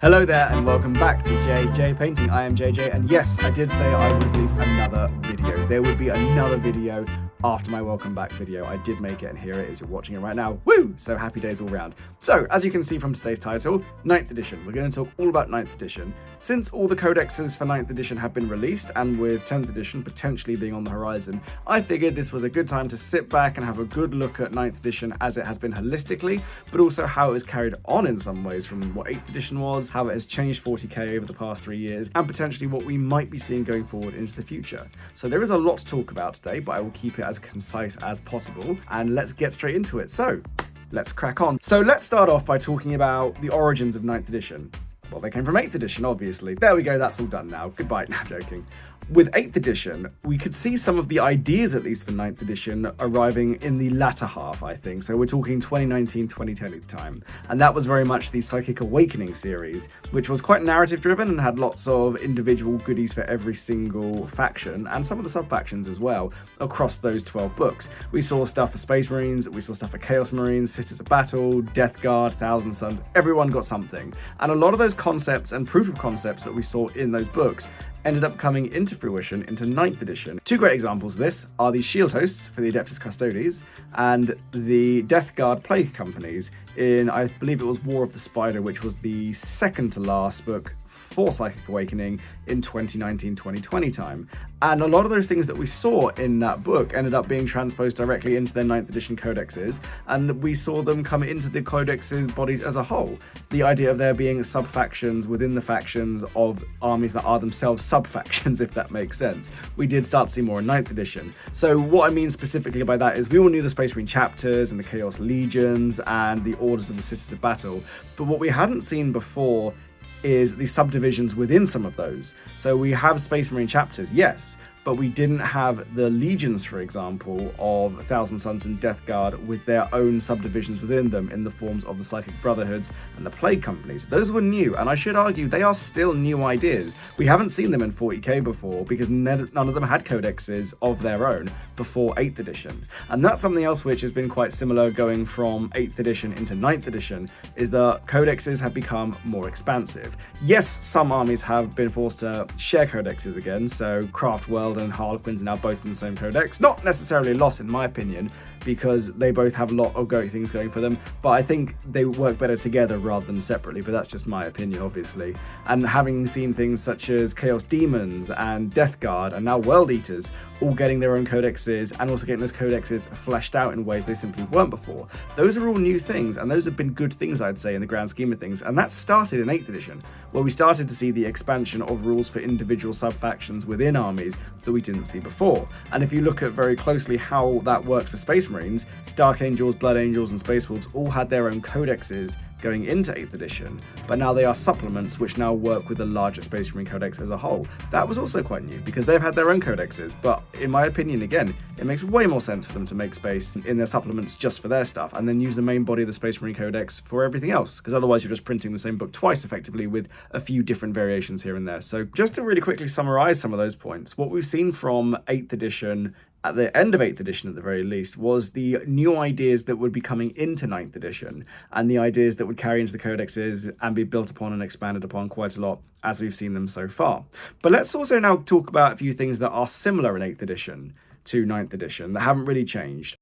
Hello there and welcome back to JJ Painting. I am JJ, and yes, I did say I would release another video. There would be another video after my welcome back video. I did make it, and here it is. You're watching it right now. Woo! So happy days all round. So, as you can see from today's title, 9th edition. We're going to talk all about 9th edition. Since all the codexes for 9th edition have been released, and with 10th edition potentially being on the horizon, I figured this was a good time to sit back and have a good look at 9th edition as it has been holistically, but also how it was carried on in some ways from what 8th edition was, how it has changed 40k over the past 3 years, and potentially what we might be seeing going forward into the future. So there is a lot to talk about today, but I will keep it as concise as possible, and let's get straight into it. So let's crack on. So let's start off by talking about the origins of 9th edition. Well, they came from 8th edition, obviously. There we go, that's all done now. Goodbye. No, I'm joking. With 8th edition, we could see some of the ideas, at least for 9th edition, arriving in the latter half, I think. So we're talking 2019-2020 time. And that was very much the Psychic Awakening series, which was quite narrative-driven and had lots of individual goodies for every single faction, and some of the sub-factions as well, across those 12 books. We saw stuff for Space Marines, we saw stuff for Chaos Marines, Sisters of Battle, Death Guard, Thousand Suns. Everyone got something. And a lot of those concepts and proof of concepts that we saw in those books ended up coming into fruition into 9th edition. Two great examples of this are the Shield Hosts for the Adeptus Custodes and the Death Guard Plague Companies in, I believe it was War of the Spider, which was the second to last book for Psychic Awakening in 2019-2020 time. And a lot of those things that we saw in that book ended up being transposed directly into their 9th edition codexes, and we saw them come into the codexes bodies as a whole. The idea of there being sub-factions within the factions of armies that are themselves sub-factions, if that makes sense. We did start to see more in 9th edition. So what I mean specifically by that is we all knew the Space Marine chapters and the Chaos Legions and the Orders of the Sisters of Battle, but what we hadn't seen before is the subdivisions within some of those. So we have Space Marine chapters, yes, but we didn't have the legions, for example, of Thousand Suns and Death Guard with their own subdivisions within them in the forms of the Psychic Brotherhoods and the Plague Companies. Those were new, and I should argue they are still new ideas. We haven't seen them in 40k before because none of them had codexes of their own before 8th edition. And that's something else which has been quite similar going from 8th edition into 9th edition, is that codexes have become more expansive. Yes, some armies have been forced to share codexes again, so Craftworld and Harlequins are now both in the same codex. Not necessarily a loss in my opinion, because they both have a lot of great things going for them, but I think they work better together rather than separately, but that's just my opinion, obviously. And having seen things such as Chaos Demons and Death Guard and now World Eaters all getting their own codexes and also getting those codexes fleshed out in ways they simply weren't before, those are all new things, and those have been good things, I'd say, in the grand scheme of things. And that started in 8th edition, where we started to see the expansion of rules for individual sub-factions within armies that we didn't see before. And if you look at very closely how that worked for Space Marines, Dark Angels, Blood Angels, and Space Wolves all had their own codexes going into 8th edition, but now they are supplements which now work with the larger Space Marine Codex as a whole. That was also quite new because they've had their own codexes, but in my opinion, again, it makes way more sense for them to make space in their supplements just for their stuff and then use the main body of the Space Marine Codex for everything else, because otherwise you're just printing the same book twice effectively with a few different variations here and there. So just to really quickly summarize some of those points, what we've seen from 8th edition at the end of 8th edition at the very least, was the new ideas that would be coming into 9th edition, and the ideas that would carry into the codexes and be built upon and expanded upon quite a lot as we've seen them so far. But let's also now talk about a few things that are similar in 8th edition to 9th edition that haven't really changed.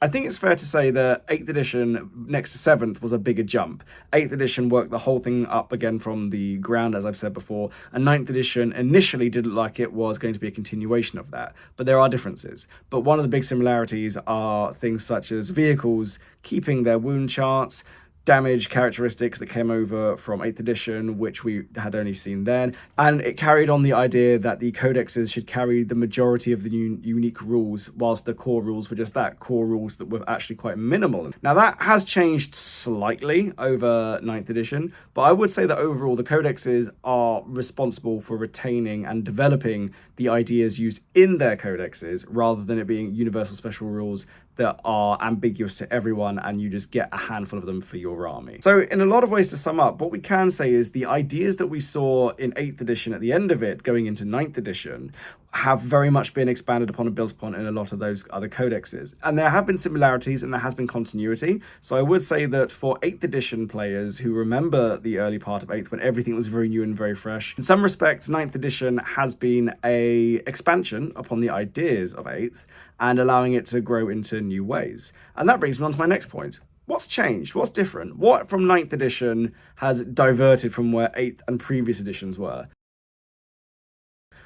I think it's fair to say that 8th edition next to 7th was a bigger jump. 8th edition worked the whole thing up again from the ground, as I've said before, and 9th edition initially didn't like it was going to be a continuation of that. But there are differences. But one of the big similarities are things such as vehicles keeping their wound charts, damage characteristics that came over from 8th edition, which we had only seen then, and it carried on the idea that the codexes should carry the majority of the unique rules, whilst the core rules were just that, core rules that were actually quite minimal. Now that has changed slightly over 9th edition, but I would say that overall the codexes are responsible for retaining and developing the ideas used in their codexes, rather than it being universal special rules that are ambiguous to everyone and you just get a handful of them for your army. So in a lot of ways, to sum up, what we can say is the ideas that we saw in 8th edition at the end of it going into 9th edition have very much been expanded upon and built upon in a lot of those other codexes. And there have been similarities and there has been continuity. So I would say that for 8th edition players who remember the early part of 8th when everything was very new and very fresh, in some respects 9th edition has been a expansion upon the ideas of 8th and allowing it to grow into new ways. And that brings me on to my next point. What's changed? What's different? What from 9th edition has diverted from where 8th and previous editions were?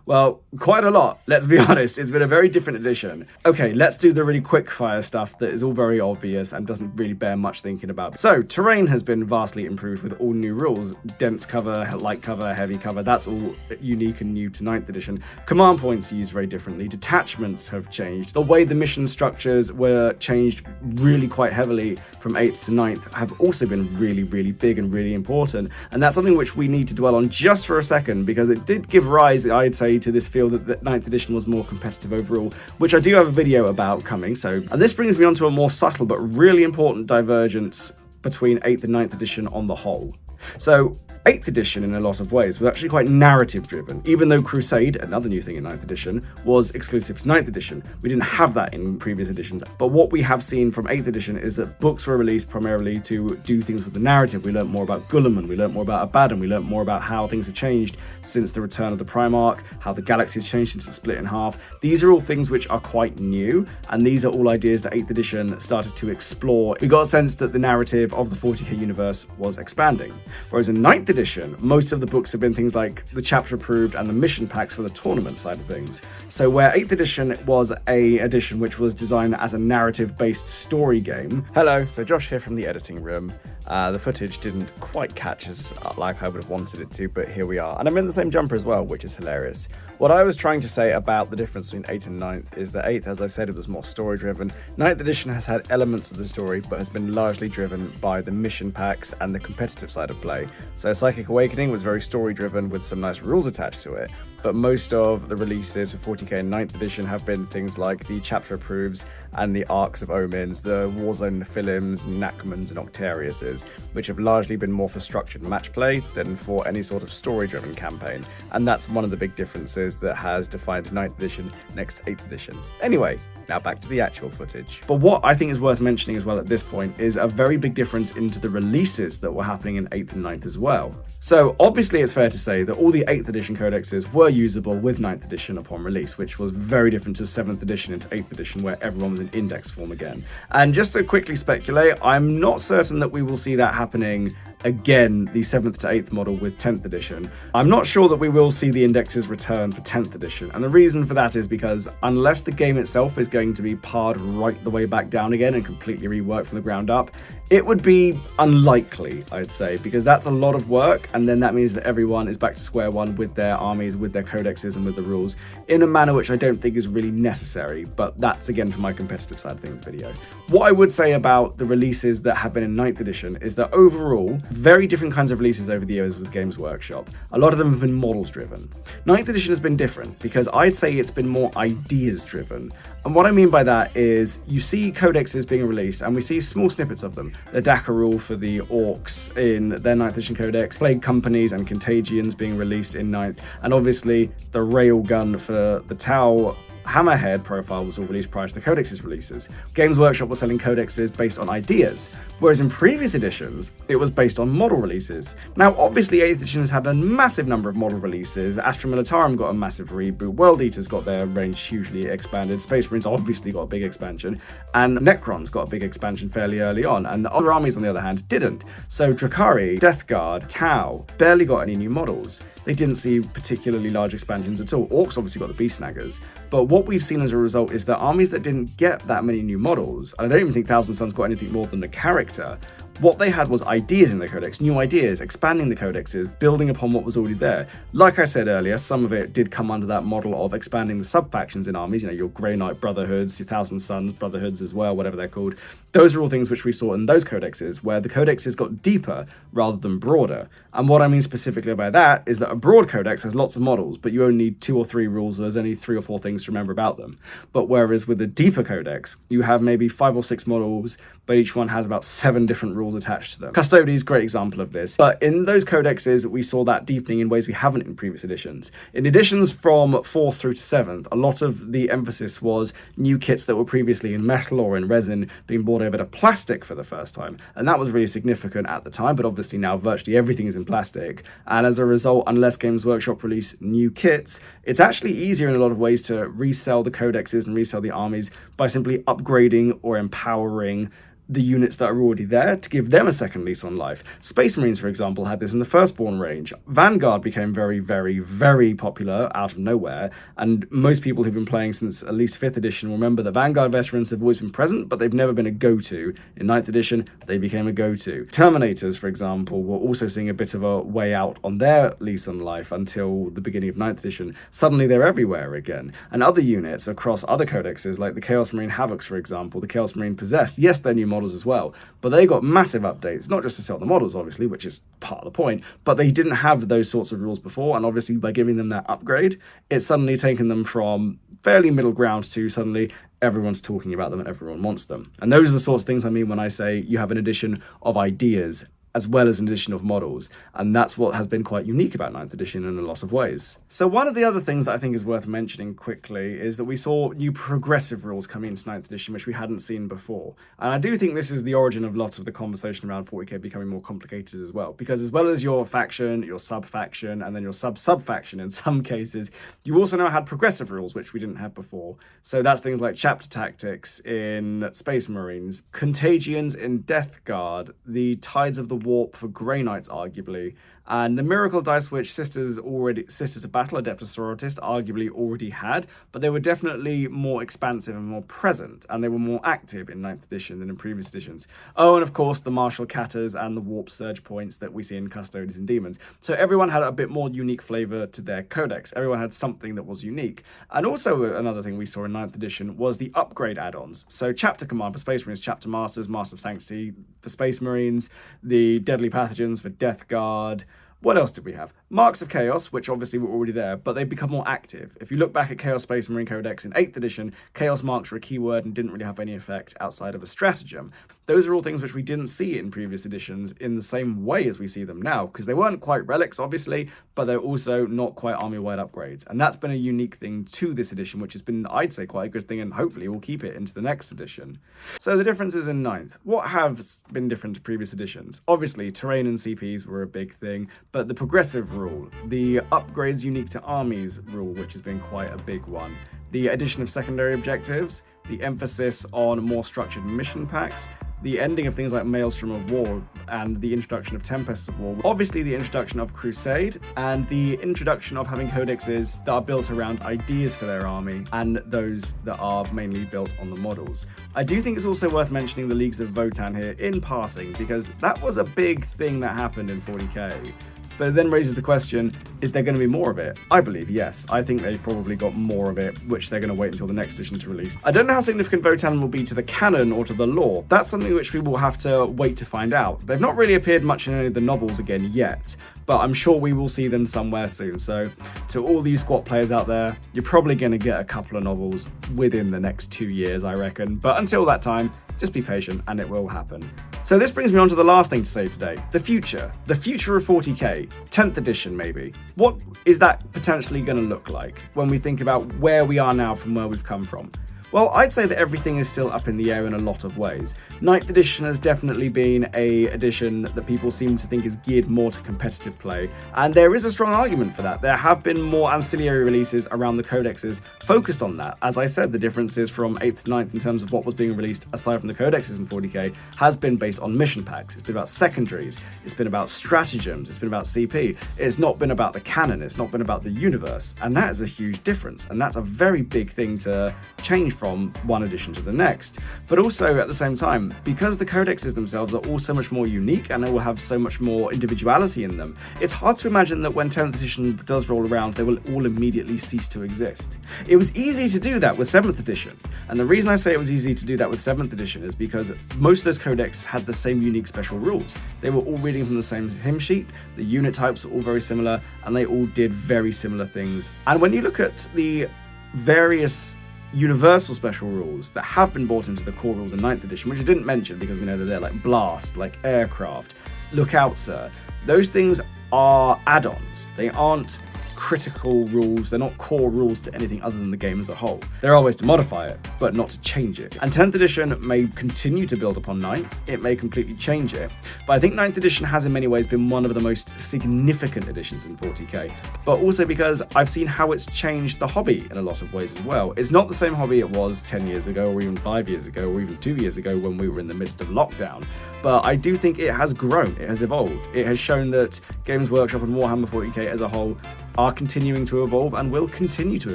Well, quite a lot, let's be honest. It's been a very different edition. Okay, let's do the really quick fire stuff that is all very obvious and doesn't really bear much thinking about. So, terrain has been vastly improved with all new rules. Dense cover, light cover, heavy cover, that's all unique and new to 9th edition. Command points are used very differently. Detachments have changed. The way the mission structures were changed really quite heavily from 8th to 9th have also been really, really big and really important. And that's something which we need to dwell on just for a second because it did give rise, I'd say, to this feel that the 9th edition was more competitive overall, which I do have a video about coming. And this brings me on to a more subtle but really important divergence between 8th and 9th edition on the whole. So 8th edition, in a lot of ways, was actually quite narrative driven, even though Crusade, another new thing in 9th edition, was exclusive to 9th edition. We didn't have that in previous editions, but what we have seen from 8th edition is that books were released primarily to do things with the narrative. We learned more about Guilliman, we learned more about Abaddon, we learned more about how things have changed since the return of the Primarch, how the galaxy has changed since it split in half. These are all things which are quite new, and these are all ideas that 8th edition started to explore. We got a sense that the narrative of the 40k universe was expanding, whereas in 9th edition, most of the books have been things like the chapter approved and the mission packs for the tournament side of things. So where 8th edition was a edition which was designed as a narrative-based story game. Hello, so Josh here from the editing room. The footage didn't quite catch as like I would have wanted it to, but here we are. And I'm in the same jumper as well, which is hilarious. What I was trying to say about the difference between 8th and 9th is that 8th, as I said, it was more story-driven. 9th edition has had elements of the story, but has been largely driven by the mission packs and the competitive side of play. So Psychic Awakening was very story-driven with some nice rules attached to it, but most of the releases for 40k and 9th edition have been things like the chapter approves and the Arcs of Omens, the Warzone Nephilims, Nachmans and Octariuses, which have largely been more for structured match play than for any sort of story-driven campaign. And that's one of the big differences that has defined 9th edition next to 8th edition. Anyway, now back to the actual footage. But what I think is worth mentioning as well at this point is a very big difference into the releases that were happening in 8th and 9th as well. So obviously it's fair to say that all the 8th edition codexes were usable with 9th edition upon release, which was very different to 7th edition into 8th edition where everyone was in index form again. And just to quickly speculate, I'm not certain that we will see that happening again, the 7th to 8th model with 10th edition. I'm not sure that we will see the indexes return for 10th edition, and the reason for that is because unless the game itself is going to be pared right the way back down again and completely reworked from the ground up, it would be unlikely, I'd say, because that's a lot of work, and then that means that everyone is back to square one with their armies, with their codexes, and with the rules, in a manner which I don't think is really necessary, but that's again for my competitive side of things video. What I would say about the releases that have been in 9th edition is that overall, very different kinds of releases over the years with Games Workshop. A lot of them have been models driven. 9th edition has been different because I'd say it's been more ideas driven. And what I mean by that is you see codexes being released and we see small snippets of them. The Dakar rule for the Orcs in their 9th edition codex, Plague Companies and Contagions being released in 9th, and obviously the Railgun for the Tau Hammerhead profile was all released prior to the codex's releases. Games Workshop was selling codexes based on ideas, whereas in previous editions, it was based on model releases. Now, obviously, 8th edition has had a massive number of model releases. Astra Militarum got a massive reboot, World Eaters got their range hugely expanded, Space Marines obviously got a big expansion, and Necrons got a big expansion fairly early on, and the other armies, on the other hand, didn't. So Drakari, Death Guard, Tau barely got any new models. They didn't see particularly large expansions at all. Orcs obviously got the Beast Snaggers, but what we've seen as a result is that armies that didn't get that many new models, and I don't even think Thousand Suns got anything more than the character, what they had was ideas in the codex, new ideas, expanding the codexes, building upon what was already there. Like I said earlier, some of it did come under that model of expanding the sub-factions in armies, your Grey Knight Brotherhoods, your Thousand Suns Brotherhoods as well, whatever they're called. Those are all things which we saw in those codexes, where the codexes got deeper rather than broader. And what I mean specifically by that is that a broad codex has lots of models, but you only need 2 or 3 rules, there's only 3 or 4 things to remember about them. But whereas with a deeper codex, you have maybe 5 or 6 models, but each one has about 7 different rules attached to them. Custodies, great example of this. But in those codexes, we saw that deepening in ways we haven't in previous editions. In editions from 4th through to 7th, a lot of the emphasis was new kits that were previously in metal or in resin being brought over to plastic for the first time. And that was really significant at the time, but obviously now virtually everything is in plastic. And as a result, unless Games Workshop release new kits, it's actually easier in a lot of ways to resell the codexes and resell the armies by simply upgrading or empowering the units that are already there to give them a second lease on life. Space Marines, for example, had this in the Firstborn range. Vanguard became very, very, very popular out of nowhere, and most people who've been playing since at least 5th edition remember that Vanguard veterans have always been present, but they've never been a go-to. In 9th edition, they became a go-to. Terminators, for example, were also seeing a bit of a way out on their lease on life until the beginning of 9th edition. Suddenly they're everywhere again. And other units across other codexes, like the Chaos Marine Havocs, for example, the Chaos Marine Possessed, yes, they're new models as well, but they got massive updates, not just to sell the models obviously, which is part of the point, but they didn't have those sorts of rules before, and obviously by giving them that upgrade, it's suddenly taken them from fairly middle ground to suddenly everyone's talking about them and everyone wants them. And those are the sorts of things I mean when I say you have an addition of ideas as well as an addition of models. And that's what has been quite unique about 9th edition in a lot of ways. So one of the other things that I think is worth mentioning quickly is that we saw new progressive rules coming into 9th edition, which we hadn't seen before. And I do think this is the origin of lots of the conversation around 40k becoming more complicated as well, because as well as your faction, your sub-faction, and then your sub-sub-faction in some cases, you also now had progressive rules, which we didn't have before. So that's things like chapter tactics in Space Marines, Contagions in Death Guard, the Tides of the Warp for Grey Knights, arguably, and the Miracle Dice, which Sisters to Battle, Adeptus Sororitas, arguably already had, but they were definitely more expansive and more present, and they were more active in 9th edition than in previous editions. Oh, and of course, the Martial Catters and the Warp Surge points that we see in Custodians and Demons. So everyone had a bit more unique flavour to their codex. Everyone had something that was unique. And also another thing we saw in 9th edition was the upgrade add-ons. So Chapter Command for Space Marines, Chapter Masters, Master of Sanctity for Space Marines, the Deadly Pathogens for Death Guard. What else did we have? Marks of Chaos, which obviously were already there, but they've become more active. If you look back at Chaos Space Marine Codex in 8th edition, Chaos marks were a keyword and didn't really have any effect outside of a stratagem. Those are all things which we didn't see in previous editions in the same way as we see them now, because they weren't quite relics, obviously, but they're also not quite army-wide upgrades. And that's been a unique thing to this edition, which has been, I'd say, quite a good thing, and hopefully we'll keep it into the next edition. So the differences in 9th. What have been different to previous editions? Obviously, terrain and CPs were a big thing, but the progressive rule, the upgrades unique to armies rule, which has been quite a big one, the addition of secondary objectives, the emphasis on more structured mission packs, the ending of things like Maelstrom of War and the introduction of Tempests of War, obviously the introduction of Crusade, and the introduction of having codexes that are built around ideas for their army and those that are mainly built on the models. I do think it's also worth mentioning the Leagues of Votann here in passing, because that was a big thing that happened in 40k. But it then raises the question, is there going to be more of it? I believe yes. I think they've probably got more of it, which they're going to wait until the next edition to release. I don't know how significant Votann will be to the canon or to the lore. That's something which we will have to wait to find out. They've not really appeared much in any of the novels again yet, but I'm sure we will see them somewhere soon. So to all you squat players out there, you're probably going to get a couple of novels within the next 2 years, I reckon. But until that time, just be patient and it will happen. So this brings me on to the last thing to say today. The future of 40k, 10th edition maybe. What is that potentially going to look like when we think about where we are now from where we've come from? Well, I'd say that everything is still up in the air in a lot of ways. 9th edition has definitely been an edition that people seem to think is geared more to competitive play, and there is a strong argument for that. There have been more ancillary releases around the codexes focused on that. As I said, the differences from 8th to 9th in terms of what was being released aside from the codexes in 40k has been based on mission packs. It's been about secondaries, it's been about stratagems, it's been about CP. It's not been about the canon, it's not been about the universe, and that is a huge difference, and that's a very big thing to change from one edition to the next. But also at the same time, because the codexes themselves are all so much more unique and they will have so much more individuality in them, it's hard to imagine that when 10th edition does roll around, they will all immediately cease to exist. It was easy to do that with 7th edition, and the reason I say it was easy to do that with 7th edition is because most of those codex had the same unique special rules. They were all reading from the same hymn sheet, the unit types were all very similar, and they all did very similar things. And when you look at the various universal special rules that have been brought into the core rules in 9th edition, which I didn't mention because we know that they're like blast, like aircraft, look out sir. Those things are add-ons. They aren't critical rules, they're not core rules to anything other than the game as a whole. There are ways to modify it, but not to change it. And 10th edition may continue to build upon 9th, it may completely change it, but I think 9th edition has in many ways been one of the most significant editions in 40k, but also because I've seen how it's changed the hobby in a lot of ways as well. It's not the same hobby it was 10 years ago, or even 5 years ago, or even 2 years ago when we were in the midst of lockdown, but I do think it has grown, it has evolved. It has shown that Games Workshop and Warhammer 40k as a whole are continuing to evolve and will continue to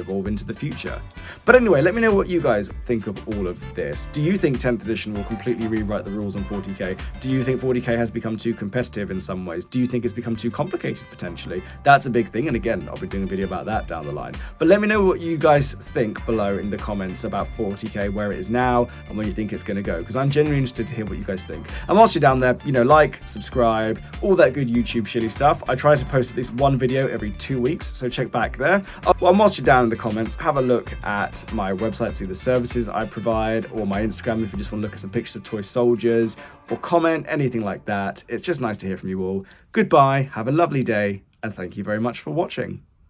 evolve into the future. But anyway, let me know what you guys think of all of this. Do you think 10th edition will completely rewrite the rules on 40k? Do you think 40k has become too competitive in some ways? Do you think it's become too complicated potentially? That's a big thing, and again, I'll be doing a video about that down the line. But let me know what you guys think below in the comments about 40k, where it is now, and where you think it's going to go, because I'm genuinely interested to hear what you guys think. And whilst you're down there, you know, like, subscribe, all that good YouTube shitty stuff. I try to post at least one video every 2 weeks, so check back there. Well, whilst you're down in the comments, have a look at my website, see the services I provide, or my Instagram if you just want to look at some pictures of toy soldiers, or comment, anything like that. It's just nice to hear from you all. Goodbye, have a lovely day, and thank you very much for watching.